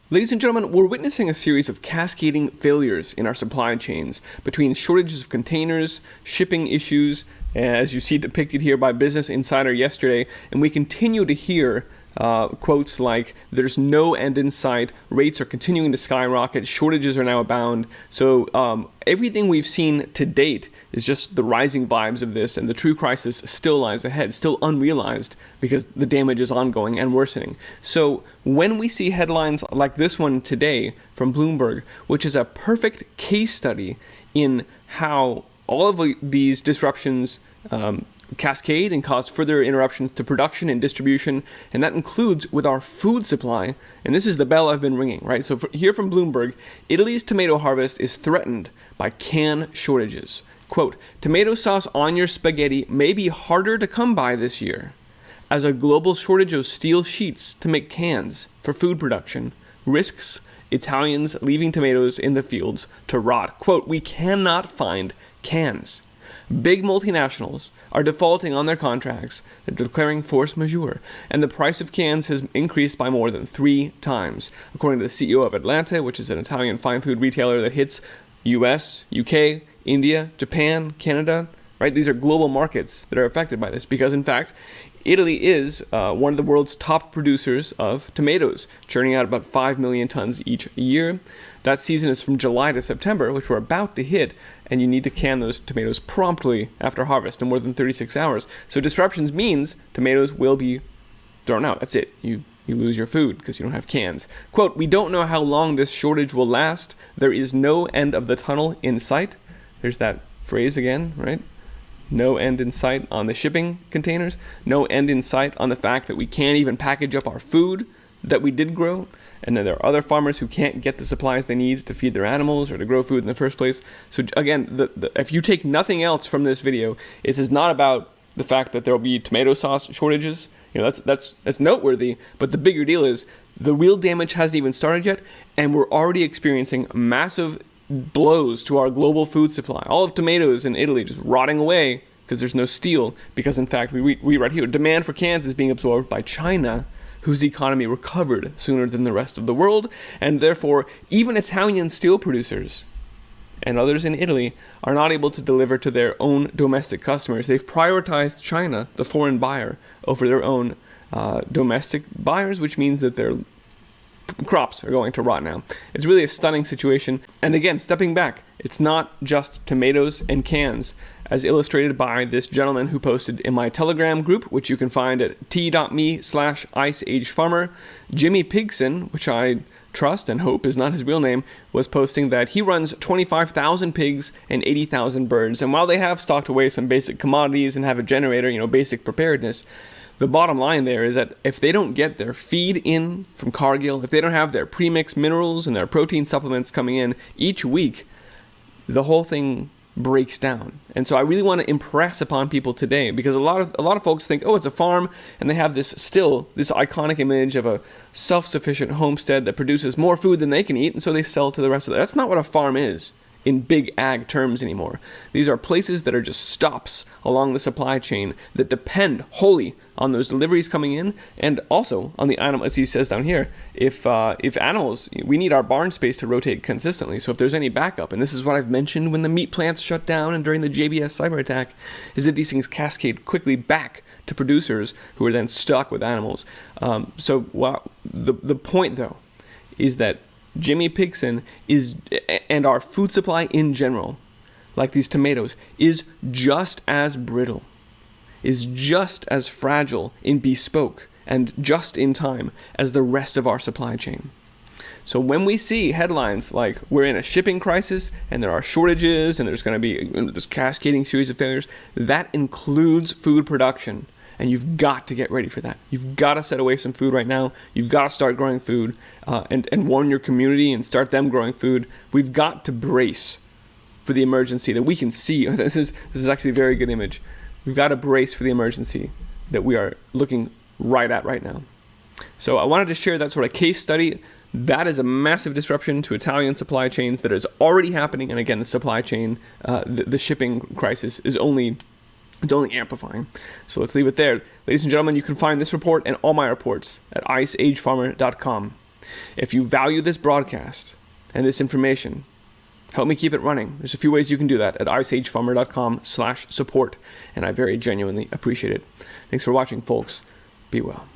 Ladies and gentlemen, we're witnessing a series of cascading failures in our supply chains between shortages of containers, shipping issues, as you see depicted here by Business Insider yesterday, and we continue to hear quotes like, there's no end in sight, rates are continuing to skyrocket, shortages are now abound. So everything we've seen to date is just the rising vibes of this, and the true crisis still lies ahead, still unrealized, because the damage is ongoing and worsening. So when we see headlines like this one today from Bloomberg, which is a perfect case study in how all of these disruptions cascade and cause further interruptions to production and distribution, and that includes with our food supply. And this is the bell I've been ringing, right? So here from Bloomberg, Italy's tomato harvest is threatened by can shortages. Quote, tomato sauce on your spaghetti may be harder to come by this year, as a global shortage of steel sheets to make cans for food production risks Italians leaving tomatoes in the fields to rot. Quote, we cannot find cans. Big multinationals are defaulting on their contracts. They're declaring force majeure, and the price of cans has increased by more than 3 times, according to the CEO of Atlante, which is an Italian fine food retailer that hits US, UK, India, Japan, Canada, right? These are global markets that are affected by this because, in fact, Italy is one of the world's top producers of tomatoes, churning out about 5 million tons each year. That season is from July to September, which we're about to hit, and you need to can those tomatoes promptly after harvest in more than 36 hours. So disruptions means tomatoes will be thrown out. That's it. You lose your food because you don't have cans. Quote, we don't know how long this shortage will last. There is no end of the tunnel in sight. There's that phrase again, right? No end in sight on the shipping containers. No end in sight on the fact that we can't even package up our food that we did grow. And then there are other farmers who can't get the supplies they need to feed their animals or to grow food in the first place. So again, if you take nothing else from this video, this is not about the fact that there will be tomato sauce shortages. You know, that's noteworthy. But the bigger deal is the real damage hasn't even started yet, and we're already experiencing massive blows to our global food supply. All of tomatoes in Italy just rotting away because there's no steel, because in fact we right here, demand for cans is being absorbed by China, whose economy recovered sooner than the rest of the world, and therefore even Italian steel producers and others in Italy are not able to deliver to their own domestic customers. They've prioritized China, the foreign buyer, over their own domestic buyers, which means that their crops are going to rot now. It's really a stunning situation. And again, stepping back, it's not just tomatoes and cans, as illustrated by this gentleman who posted in my Telegram group, which you can find at t.me/iceagefarmer. Jimmy Pigson, which I trust and hope is not his real name, was posting that he runs 25,000 pigs and 80,000 birds. And while they have stocked away some basic commodities and have a generator, basic preparedness, the bottom line there is that if they don't get their feed in from Cargill, if they don't have their premixed minerals and their protein supplements coming in each week, the whole thing breaks down. And so I really want to impress upon people today, because a lot of folks think, oh, it's a farm, and they have this iconic image of a self-sufficient homestead that produces more food than they can eat, and so they sell to the rest of it. That's not what a farm is in big ag terms anymore. These are places that are just stops along the supply chain that depend wholly on those deliveries coming in, and also on the animal, as he says down here, if animals, we need our barn space to rotate consistently. So if there's any backup, and this is what I've mentioned when the meat plants shut down and during the JBS cyber attack, is that these things cascade quickly back to producers who are then stuck with animals. The point though is that Jimmy Pigson and our food supply in general, like these tomatoes, is just as brittle, is just as fragile in bespoke and just in time as the rest of our supply chain. So when we see headlines like we're in a shipping crisis and there are shortages and there's going to be this cascading series of failures, that includes food production. And you've got to get ready for that. You've got to set away some food right now. You've got to start growing food and warn your community and start them growing food. We've got to brace for the emergency that we can see. This is actually a very good image. We've got to brace for the emergency that we are looking right at right now. So I wanted to share that sort of case study. That is a massive disruption to Italian supply chains that is already happening. And again, the supply chain, the shipping crisis is only amplifying. So let's leave it there. Ladies and gentlemen, you can find this report and all my reports at iceagefarmer.com. If you value this broadcast and this information, help me keep it running. There's a few ways you can do that at iceagefarmer.com/support, and I very genuinely appreciate it. Thanks for watching, folks. Be well.